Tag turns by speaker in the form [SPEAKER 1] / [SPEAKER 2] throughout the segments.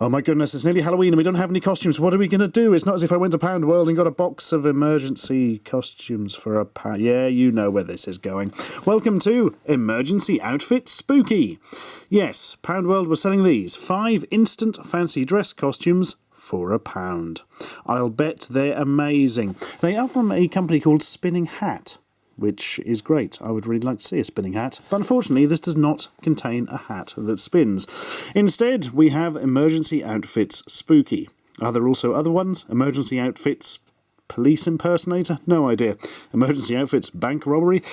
[SPEAKER 1] Oh my goodness, it's nearly Halloween and we don't have any costumes. What are we going to do? It's not as if I went to Pound World and got a box of emergency costumes for a pound. Yeah, you know where this is going. Welcome to Emergency Outfit Spooky. Yes, Pound World was selling these 5 instant fancy dress costumes for £1. I'll bet they're amazing. They are from a company called Spinning Hat, which is great. I would really like to see a spinning hat. But unfortunately, this does not contain a hat that spins. Instead, we have Emergency Outfits Spooky. Are there also other ones? Emergency Outfits Police Impersonator? No idea. Emergency Outfits Bank Robbery?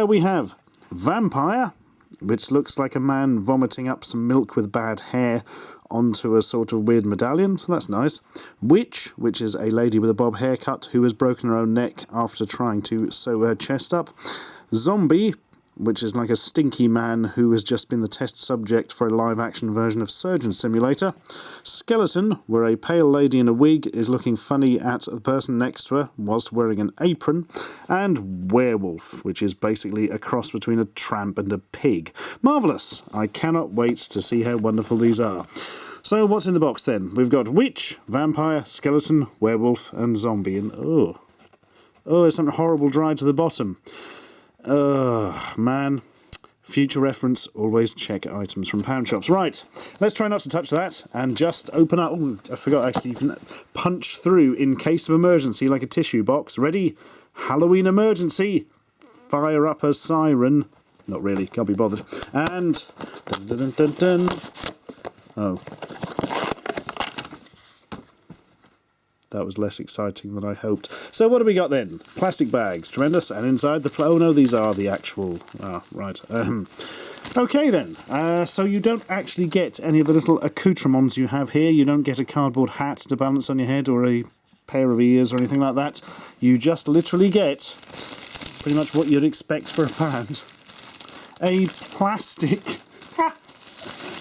[SPEAKER 1] We have Vampire, which looks like a man vomiting up some milk with bad hair onto a sort of weird medallion, so that's nice. Witch, which is a lady with a bob haircut who has broken her own neck after trying to sew her chest up. Zombie, which is like a stinky man who has just been the test subject for a live-action version of Surgeon Simulator. Skeleton, where a pale lady in a wig is looking funny at the person next to her whilst wearing an apron. And Werewolf, which is basically a cross between a tramp and a pig. Marvellous! I cannot wait to see how wonderful these are. So what's in the box then? We've got Witch, Vampire, Skeleton, Werewolf and Zombie. And oh, there's something horrible dried to the bottom. Man. Future reference, always check items from pound shops. Right, let's try not to touch that and just open up. Oh, I forgot actually, you can punch through in case of emergency like a tissue box. Ready? Halloween emergency. Fire up a siren. Not really, can't be bothered. And... Dun, dun, dun, dun, dun. Oh. That was less exciting than I hoped. So what do we got then? Plastic bags. Tremendous. And inside the... Oh no, these are the actual... Ah, right. Okay then. So you don't actually get any of the little accoutrements you have here. You don't get a cardboard hat to balance on your head or a pair of ears or anything like that. You just literally get pretty much what you'd expect for £1. A plastic...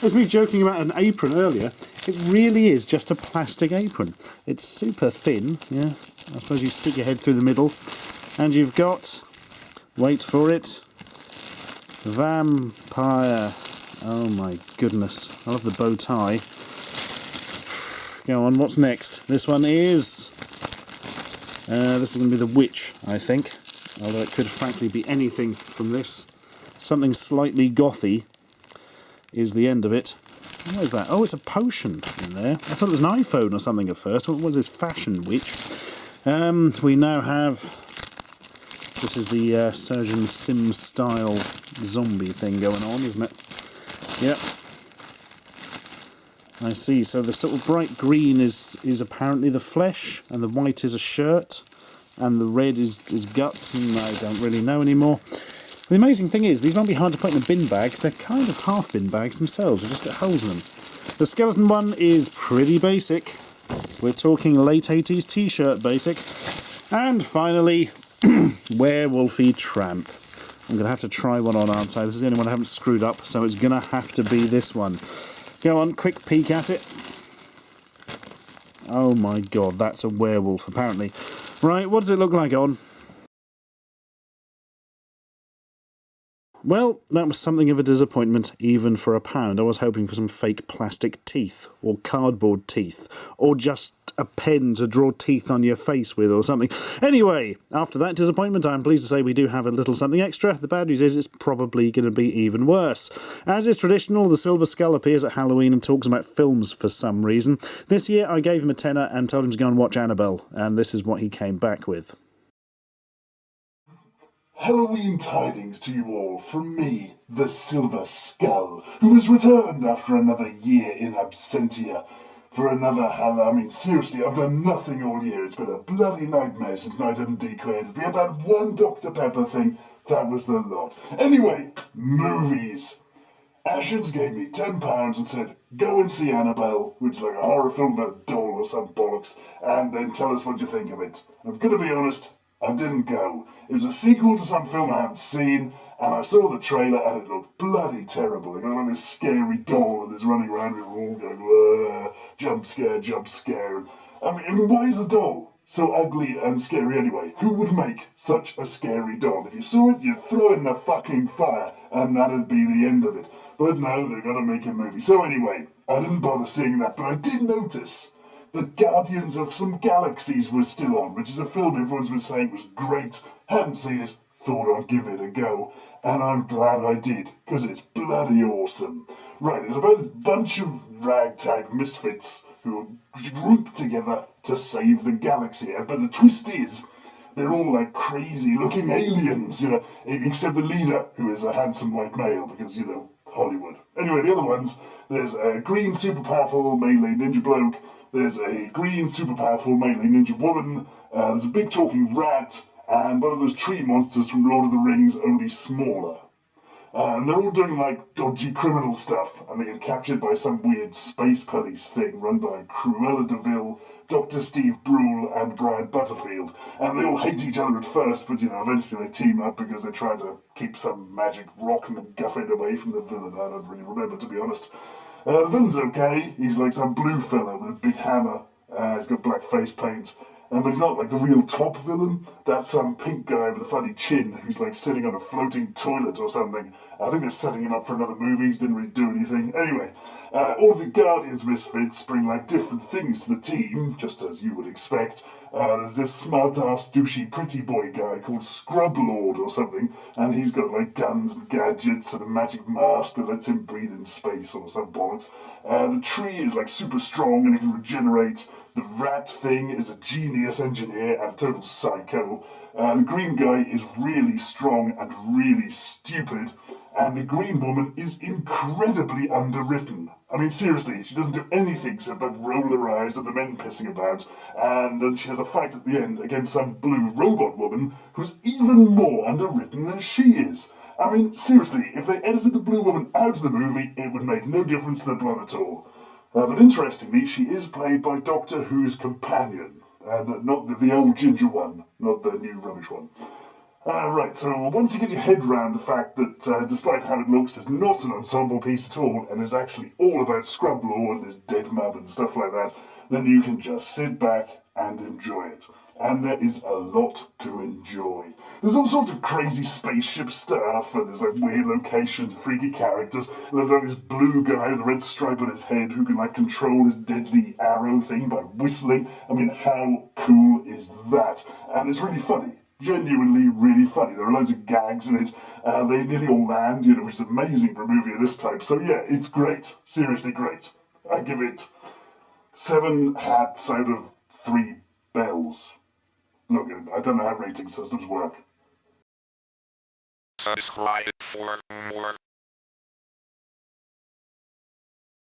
[SPEAKER 1] There's me joking about an apron earlier. It really is just a plastic apron. It's super thin, yeah. I suppose you stick your head through the middle. And you've got, wait for it, Vampire. Oh my goodness. I love the bow tie. Go on, what's next? This one is... this is going to be the Witch, I think. Although it could frankly be anything from this. Something slightly gothy is the end of it. What is that? Oh, it's a potion in there. I thought it was an iPhone or something at first. What was this? Fashion Witch. We now have... This is the Surgeon Sim style zombie thing going on, isn't it? Yep. I see. So the sort of bright green is apparently the flesh, and the white is a shirt, and the red is guts, and I don't really know anymore. The amazing thing is, these won't be hard to put in a bin bag, because they're kind of half bin bags themselves. They've just got holes in them. The skeleton one is pretty basic. We're talking late 80s t-shirt basic. And finally, Werewolfy Tramp. I'm going to have to try one on, aren't I? This is the only one I haven't screwed up, so it's going to have to be this one. Go on, quick peek at it. Oh my god, that's a werewolf, apparently. Right, what does it look like on? Well, that was something of a disappointment, even for £1. I was hoping for some fake plastic teeth, or cardboard teeth, or just a pen to draw teeth on your face with or something. Anyway, after that disappointment, I'm pleased to say we do have a little something extra. The bad news is it's probably going to be even worse. As is traditional, the Silver Skull appears at Halloween and talks about films for some reason. This year I gave him a tenner and told him to go and watch Annabelle, and this is what he came back with.
[SPEAKER 2] Halloween tidings to you all from me, the Silver Skull, who has returned after another year in absentia. For another seriously, I've done nothing all year. It's been a bloody nightmare since Nighthead and Declared. We had that one Dr. Pepper thing, that was the lot. Anyway, movies. Ashens gave me £10 and said, go and see Annabelle, which is like a horror film about a doll or some bollocks, and then tell us what you think of it. I'm going to be honest, I didn't go. It was a sequel to some film I haven't seen, and I saw the trailer and it looked bloody terrible. They got like this scary doll and it's running around and we're all going, jump scare, jump scare. I mean, why is the doll? so ugly and scary anyway. Who would make such a scary doll? If you saw it, you'd throw it in the fucking fire, and that'd be the end of it. But no, they're gonna make a movie. So anyway, I didn't bother seeing that, but I did notice that Guardians of some Galaxies was still on, which is a film everyone's been saying was great. Hadn't seen it, thought I'd give it a go. And I'm glad I did, because it's bloody awesome. Right, it's about this bunch of ragtag misfits who are grouped together to save the galaxy. But the twist is, they're all like crazy looking aliens, except the leader, who is a handsome white male, because, Hollywood. Anyway, the other ones, there's a green super powerful melee ninja bloke, there's a green super powerful melee ninja woman, there's a big talking rat, and one of those tree monsters from Lord of the Rings, only smaller. And they're all doing like dodgy criminal stuff, and they get captured by some weird space police thing run by Cruella de Vil, Dr. Steve Brule, and Brian Butterfield. And they all hate each other at first, but eventually they team up because they're trying to keep some magic rock MacGuffin away from the villain. I don't really remember, to be honest. The villain's okay. He's like some blue fella with a big hammer. He's got black face paint. But he's not like the real top villain. That's some pink guy with a funny chin who's like sitting on a floating toilet or something. I think they're setting him up for another movie. He didn't really do anything. Anyway, all the Guardians misfits bring like different things to the team, just as you would expect. There's this smart-ass, douchey, pretty boy guy called Scrub Lord or something, and he's got like guns and gadgets and a magic mask that lets him breathe in space or some bollocks. The tree is like super strong and it can regenerate. The rat thing is a genius engineer and a total psycho. The green guy is really strong and really stupid. And the green woman is incredibly underwritten. I mean, seriously, she doesn't do anything except but roll her eyes at the men pissing about. And then she has a fight at the end against some blue robot woman who's even more underwritten than she is. I mean, seriously, if they edited the blue woman out of the movie, it would make no difference to the plot at all. But interestingly, she is played by Doctor Who's companion, and not the old ginger one, not the new rubbish one. Right, so once you get your head round the fact that, despite how it looks, it's not an ensemble piece at all, and is actually all about Scrub Lord and his dead mum and stuff like that, then you can just sit back and enjoy it. And there is a lot to enjoy. There's all sorts of crazy spaceship stuff, and there's like weird locations, freaky characters, and there's like this blue guy with a red stripe on his head who can like control his deadly arrow thing by whistling. I mean, how cool is that? And it's really funny. Genuinely really funny. There are loads of gags in it. They nearly all land, which is amazing for a movie of this type. So yeah, it's great. Seriously great. I give it 7 hats out of 3 bells. Look, I don't know how rating systems work.
[SPEAKER 3] Subscribe for more.